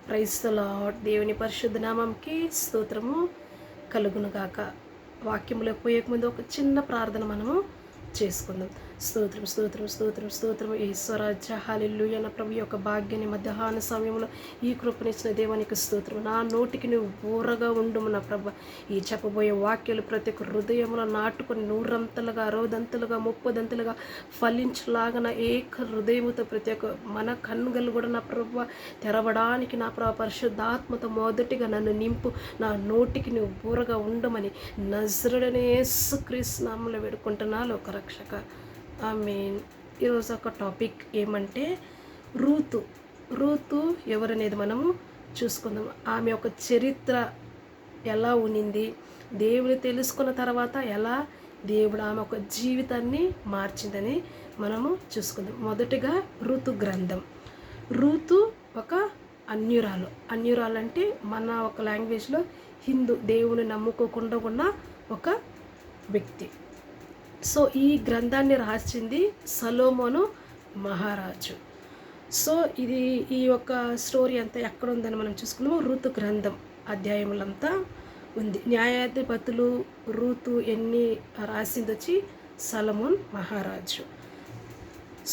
Praise the lord. దేవుని పరిశుద్ధ నామంకి స్తోత్రము కలుగునుగాక. వాక్యంలో పోయేకముందు ఒక చిన్న ప్రార్థన మనము చేసుకుందాం. స్తోత్రం స్తోత్రం స్తోత్రం స్తోత్రం ఈశ్వరాజ్య హల్లెలూయా. నా ప్రభు యొక్క భాగ్యాన్ని మధ్యాహ్న సమయంలో ఈ కృపనిచ్చిన దేవానికి స్తోత్రం. నా నోటికి నువ్వు ఊరగా ఉండుము నా ప్రభు. ఈ చెప్పబోయే వాక్యాలు ప్రతి ఒక్క హృదయంలో నాటుకొని 100 60 30 ఫలించలాగా ఏక హృదయముతో ప్రతి ఒక్క మన కన్నుగలు కూడా నా ప్రభు తెరవడానికి నా ప్రభు పరిశుద్ధాత్మతో మొదటిగా నన్ను నింపు. నా నోటికి నువ్వు ఊరగా ఉండమని నజరుడైన యేసుక్రీస్తు నామములో వేడుకుంటున్నా లోక రక్షక. ఆమేన్. ఈరోజు ఒక టాపిక్ ఏమంటే రూతు ఎవరనేది మనము చూసుకుందాం. ఆమె ఒక చరిత్ర ఎలా ఉన్నింది, దేవుని తెలుసుకున్న తర్వాత ఎలా దేవుడు ఆమె ఒక జీవితాన్ని మార్చిందని మనము చూసుకుందాం. మొదటిగా రూతు గ్రంథం. రూతు ఒక అన్యురాలు అంటే మన ఒక లాంగ్వేజ్లో హిందూ, దేవుని నమ్ముకోకుండా ఉన్న ఒక వ్యక్తి. సో ఈ గ్రంథాన్ని రాసింది సొలొమోను మహారాజు. సో ఇది ఈ యొక్క స్టోరీ అంతా ఎక్కడ ఉందని మనం చూసుకున్నాము. రూతు గ్రంథం అధ్యాయములంతా ఉంది. న్యాయాధిపతులు రూతు ఎన్ని రాసింది వచ్చి సొలొమోన్ మహారాజు.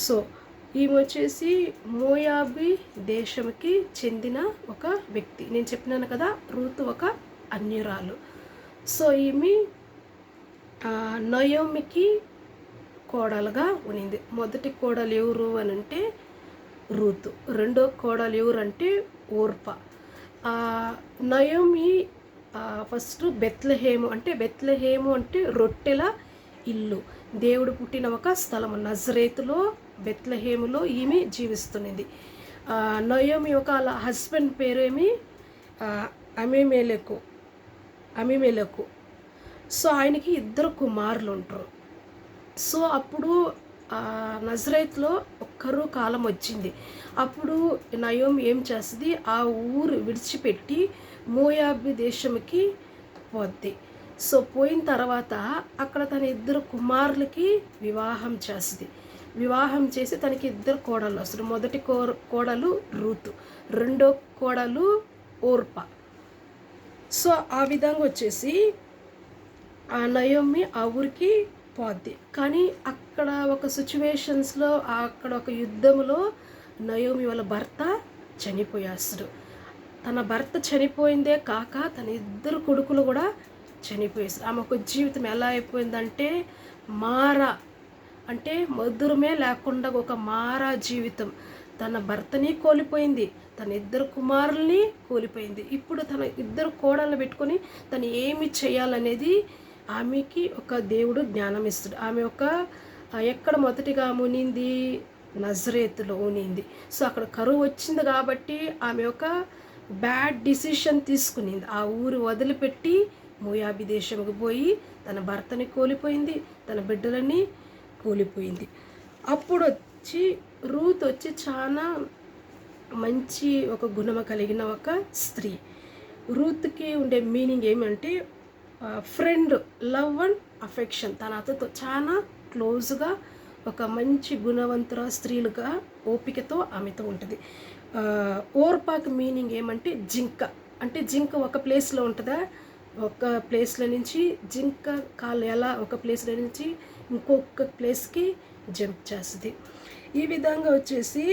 సో ఈమె వచ్చేసి మోయాబీ దేశంకి చెందిన ఒక వ్యక్తి. నేను చెప్పినాను కదా, రూతు ఒక అన్యురాలు. సో ఈమె నయోమికి కోడలుగా ఉన్నింది. మొదటి కోడలు ఎవరు అని అంటే రూతు. రెండో కోడలు ఎవరు అంటే ఓర్ప. నయోమి ఫస్ట్ బెత్లెహేము అంటే రొట్టెల ఇల్లు, దేవుడు పుట్టిన ఒక స్థలము. నజరేతులో బెత్లెహేములో ఈమె జీవిస్తున్నది. నయోమి ఒక హస్బెండ్ పేరు ఏమి అమీమెలెకు. సో ఆయనకి 2 కుమారులు ఉంటారు. సో అప్పుడు నజరేత్లో ఒక్కరు కాలం వచ్చింది. అప్పుడు నయోమి ఏం చేస్తుంది, ఆ ఊరు విడిచిపెట్టి మోయాబీ దేశంకి పోద్ది. సో పోయిన తర్వాత అక్కడ తన 2 కుమారులకి వివాహం చేస్తుంది. వివాహం చేసి తనకి 2 కోడళ్ళు వస్తారు. మొదటి కోడలు రూతు, రెండో కోడలు ఓర్ప. సో ఆ విధంగా వచ్చేసి ఆ నయోమి ఆ ఊరికి పోద్ది. కానీ అక్కడ ఒక సిచ్యువేషన్స్లో, అక్కడ ఒక యుద్ధంలో నయోమి వాళ్ళ భర్త చనిపోయేస్తాడు. తన భర్త చనిపోయిందే కాక తన 2 కొడుకులు కూడా చనిపోయేస్తారు. ఆమె ఒక జీవితం ఎలా అయిపోయిందంటే అంటే మధురమే లేకుండా ఒక మారా జీవితం. తన భర్తని కోల్పోయింది, తన 2 కుమారుల్ని కోల్పోయింది. ఇప్పుడు తన 2 కోడళ్ళని పెట్టుకొని తను ఏమి చేయాలనేది ఆమెకి ఒక దేవుడు జ్ఞానం ఇస్తాడు. ఆమె ఒక ఎక్కడ మొదటిగా ఉనింది, నజరేతులో ఉనింది. సో అక్కడ కరువు వచ్చింది కాబట్టి ఆమె ఒక బ్యాడ్ డిసిషన్ తీసుకునింది. ఆ ఊరు వదిలిపెట్టి మోయాబీ దేశంకి పోయి తన భర్తని కోల్పోయింది, తన బిడ్డలని కోల్పోయింది. అప్పుడు వచ్చి రూత్ వచ్చి చాలా మంచి ఒక గుణము కలిగిన ఒక స్త్రీ. రూత్కి ఉండే మీనింగ్ ఏమంటే ఫ్రెండ్, లవ్ అండ్ అఫెక్షన్. తన అతతో చాలా క్లోజ్గా ఒక మంచి గుణవంతుల స్త్రీలుగా ఓపికతో ఆమెతో ఉంటుంది. ఓర్పాకి మీనింగ్ ఏమంటే జింక ఒక ప్లేస్లో ఉంటుందా, ఒక ప్లేస్లో నుంచి జింక కాళ్ళు ఎలా ఒక ప్లేస్లో నుంచి ఇంకొక ప్లేస్కి జంప్ చేస్తుంది. ఈ విధంగా వచ్చేసి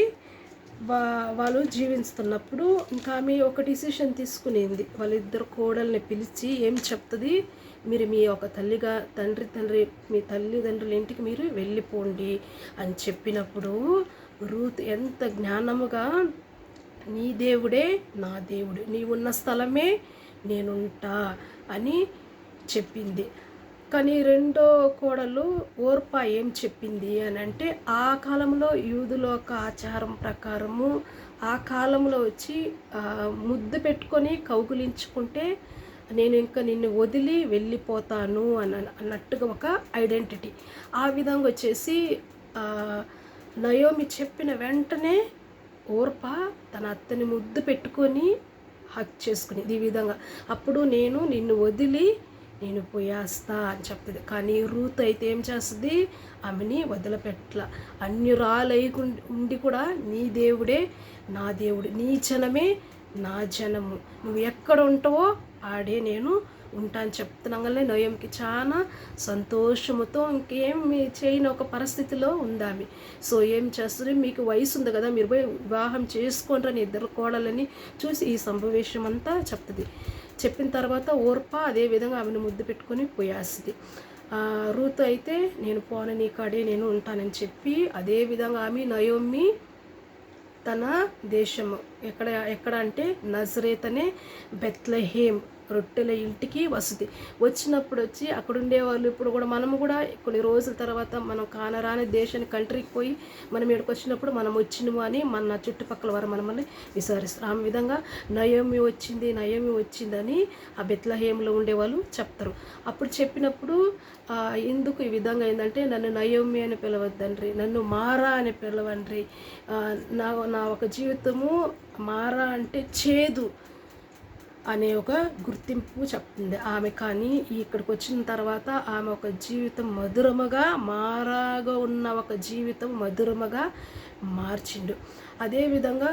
వాళ్ళు జీవిస్తున్నప్పుడు ఇంకా ఆమె ఒక డిసిషన్ తీసుకునేది. వాళ్ళిద్దరు కోడల్ని పిలిచి ఏం చెప్తుంది, మీరు మీ ఒక మీ తల్లిదండ్రుల ఇంటికి మీరు వెళ్ళిపోండి అని చెప్పినప్పుడు రూత్ ఎంత జ్ఞానముగా, నీ దేవుడే నా దేవుడు, నీవున్న స్థలమే నేనుంటా అని చెప్పింది. కానీ రెండో కోడలు ఓర్ప ఏం చెప్పింది అని అంటే, ఆ కాలంలో యూదుల యొక్క ఆచారం ప్రకారము ఆ కాలంలో వచ్చి ముద్దు పెట్టుకొని కౌగులించుకుంటే నేను ఇంకా నిన్ను వదిలి వెళ్ళిపోతాను అన్నట్టుగా ఒక ఐడెంటిటీ. ఆ విధంగా వచ్చేసి నయోమి చెప్పిన వెంటనే ఓర్ప తన అత్తని ముద్దు పెట్టుకొని హక్ చేసుకునేది ఈ విధంగా. అప్పుడు నేను నిన్ను వదిలి నేను పోయేస్తా అని చెప్తుంది. కానీ రూత్ అయితే ఏం చేస్తుంది, ఆమెని వదిలిపెట్ల. అన్యురాలై ఉండి కూడా నీ దేవుడే నా దేవుడు, నీ జనమే నా జనము, నువ్వు ఎక్కడ ఉంటావో ఆడే నేను ఉంటాను చెప్తున్నాగానే నయోమికి చాలా సంతోషముతో ఇంకేం చేయని ఒక పరిస్థితిలో ఉందామి. సో ఏం చేస్తుంది, మీకు వయసు ఉంది కదా, మీరు పోయి వివాహం చేసుకోండి ఇద్దరు కోడలని చూసి ఈ సంభవేశం అంతా చెప్తుంది. చెప్పిన తర్వాత ఓర్పా అదే విధంగా ఆమెను ముద్దు పెట్టుకొని పోయేస్తుంది. రూతు అయితే నేను పోను, నీ కాడే నేను ఉంటానని చెప్పి అదే విధంగా ఆమె నయోమి తన దేశము ఎక్కడ అంటే నజరేత్ అనే బెత్లెహేమ్ రొట్టెల ఇంటికి వసతి వచ్చినప్పుడు వచ్చి అక్కడ ఉండేవాళ్ళు. ఇప్పుడు కూడా మనము కూడా కొన్ని రోజుల తర్వాత మనం కానరాని దేశానికి కంట్రీకి పోయి మనం ఇక్కడికి వచ్చినప్పుడు మనం వచ్చినము అని మన చుట్టుపక్కల వారు మనల్ని విచారిస్తారు. ఆ విధంగా నయోమి వచ్చిందని ఆ బెత్లెహేమ్లో ఉండేవాళ్ళు చెప్తారు. అప్పుడు చెప్పినప్పుడు ఎందుకు ఈ విధంగా ఏంటంటే, నన్ను నయోమి అని పిలవద్దండ్రి, నన్ను మారా అని పిలవండ్రి. నా ఒక జీవితము మారా అంటే చేదు అనే ఒక గుర్తింపు చెప్తుంది ఆమె. కానీ ఇక్కడికి వచ్చిన తర్వాత ఆమె ఒక జీవితం మధురముగా, మారాగా ఉన్న ఒక జీవితం మధురముగా మార్చిండు. అదేవిధంగా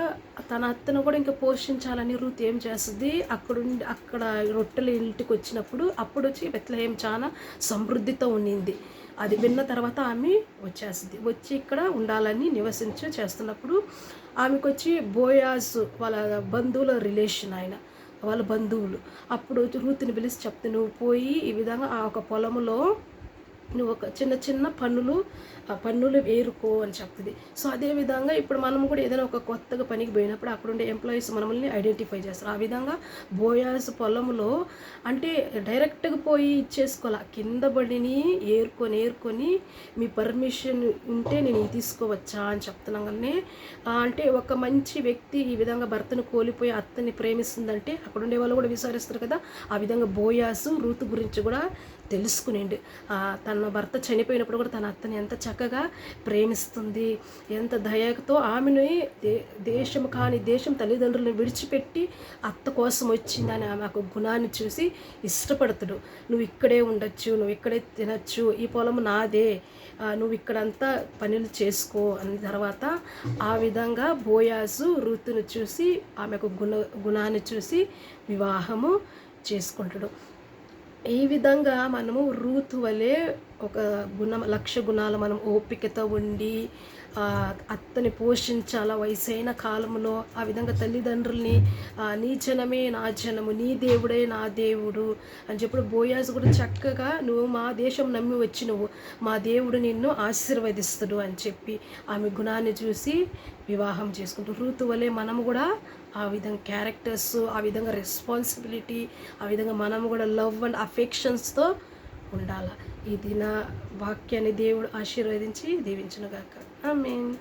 తన అత్తను కూడా ఇంకా పోషించాలని రూత్ ఏం చేస్తుంది, అక్కడ రొట్టెల ఇంటికి వచ్చినప్పుడు అప్పుడు వచ్చి బెత్లెహేమ్ చాలా సమృద్ధితో ఉండింది. అది విన్న తర్వాత ఆమె వచ్చి ఇక్కడ ఉండాలని చేస్తున్నప్పుడు ఆమెకు వచ్చి బోయాజు వాళ్ళ బంధువుల రిలేషన్, వాళ్ళ బంధువులు అప్పుడు రూతుని పిలిచి చెప్తే, నువ్వు పోయి ఈ విధంగా ఆ ఒక పొలంలో నువ్వు ఒక చిన్న పన్నులు ఏరుకో అని చెప్తుంది. సో అదేవిధంగా ఇప్పుడు మనం కూడా ఏదైనా ఒక కొత్తగా పనికి పోయినప్పుడు అక్కడ ఉండే ఎంప్లాయీస్ మనల్ని ఐడెంటిఫై చేస్తారు. ఆ విధంగా బోయాస్ పొలంలో అంటే డైరెక్ట్గా పోయి ఇచ్చేసుకోవాలి, కింద బడిని ఏరుకొని మీ పర్మిషన్ ఉంటే నేను ఇది తీసుకోవచ్చా అని చెప్తున్నాగానే, అంటే ఒక మంచి వ్యక్తి ఈ విధంగా భర్తను కోల్పోయి అత్తని ప్రేమిస్తుందంటే అక్కడ ఉండే వాళ్ళు కూడా విచారిస్తారు కదా. ఆ విధంగా బోయాసు రూతు గురించి కూడా తెలుసుకునేండి. తన భర్త చనిపోయినప్పుడు కూడా తన అత్తని ఎంత చక్కగా ప్రేమిస్తుంది, ఎంత దయతో ఆమెను దేశం తల్లిదండ్రులను విడిచిపెట్టి అత్త కోసం వచ్చిందని ఆమె ఒక గుణాన్ని చూసి ఇష్టపడతాడు. నువ్వు ఇక్కడే ఉండొచ్చు, నువ్వు ఇక్కడే తినచ్చు, ఈ పొలం నాదే, నువ్వు ఇక్కడంతా పనులు చేసుకో అన్న తర్వాత ఆ విధంగా బోయాజు రూతును చూసి ఆమె ఒక గుణాన్ని చూసి వివాహము చేసుకుంటాడు. ఈ విధంగా మనము రూతు వలె ఒక లక్ష గుణాలు మనం ఓపికతో ఉండి అత్తని పోషించాల వయసైన కాలంలో. ఆ విధంగా తల్లిదండ్రుల్ని నీ జనమే నా జనము, నీ దేవుడే నా దేవుడు అని చెప్పి బోయాజు కూడా చక్కగా నువ్వు మా దేశం నమ్మి వచ్చి నువ్వు మా దేవుడు నిన్ను ఆశీర్వదిస్తాడు అని చెప్పి ఆమె గుణాన్ని చూసి వివాహం చేసుకుంటూ రూతు వలె మనము కూడా ఆ విధంగా క్యారెక్టర్స్, ఆ విధంగా రెస్పాన్సిబిలిటీ, ఆ విధంగా మనము కూడా లవ్ అండ్ అఫెక్షన్స్తో ఉండాలి. ఇది నా వాక్యాన్ని దేవుడు ఆశీర్వదించి దీవించునుగాక. ఆమేన్.